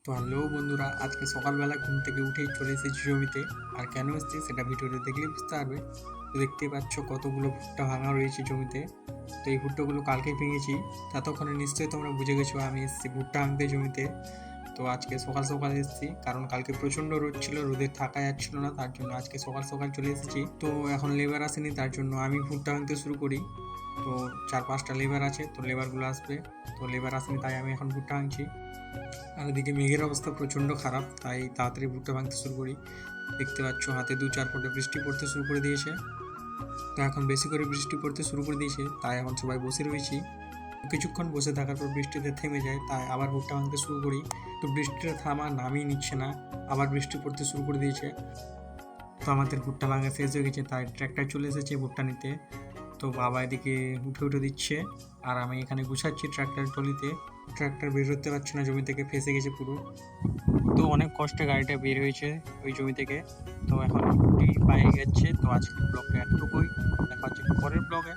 তো হ্যালো বন্ধুরা, আজকে সকালবেলা ঘুম থেকে উঠেই চলে এসেছি জমিতে। আর কেন এসেছি সেটা ভিডিওতে দেখলে বুঝতে পারবে। তো দেখতেই পাচ্ছ কতগুলো ভুট্টা ভাঙা রয়েছে জমিতে। তো এই ভুট্টাগুলো কালকে ভেঙেছি। ততক্ষণে নিশ্চয়ই তোমরা বুঝে গেছো আমি এসেছি ভুট্টা ভাঙতে জমিতে। তো আজকে সকাল সকাল এসেছি, কারণ কালকে প্রচণ্ড রোদ ছিল, রোদে থাকা যাচ্ছিল না, তার জন্য আজকে সকাল সকাল চলে এসেছি। তো এখন লেবার আসেনি, তার জন্য আমি ভুট্টা ভাঙতে শুরু করি। তো 4-5টা লেবার আছে, তো লেবারগুলো আসবে। তো লেবার আসেনি, তাই আমি এখন ভুট্টা ভাঙছি। আর এদিকে মেঘের অবস্থা প্রচণ্ড খারাপ, তাই তাড়াতাড়ি ভুট্টা ভাঙতে শুরু করি। দেখতে পাচ্ছ হাতে 2-4 ফোঁটা বৃষ্টি পড়তে শুরু করে দিয়েছে। তো এখন বেশি করে বৃষ্টি পড়তে শুরু করে দিয়েছে, তাই এখন সবাই বসে রয়েছি। কিছুক্ষণ বসে থাকার পর বৃষ্টিতে থেমে যায়, তাই আবার ভুট্টা ভাঙতে শুরু করি। তো বৃষ্টিটা থামার নামই নিচ্ছে না, আবার বৃষ্টি পড়তে শুরু করে দিয়েছে। তো আমাদের ভুট্টা ভাঙা শেষ হয়ে গেছে, তাই ট্র্যাক্টর চলে এসেছে ভুট্টা নিতে। তো বাবা এদিকে উঠে উঠে দিচ্ছে, আর আমি এখানে গুছাচ্ছি ট্র্যাক্টর ট্রলিতে। ট্র্যাক্টর বের হতে পারছে না, জমি থেকে ফেঁসে গেছে পুরো। তো অনেক কষ্টে গাড়িটা বের হয়েছে ওই জমি থেকে। তো এখন ছুটি পায়ে গেছে। তো আজকের ব্লগটা এতটুকুই, দেখা হচ্ছে পরের ব্লগে।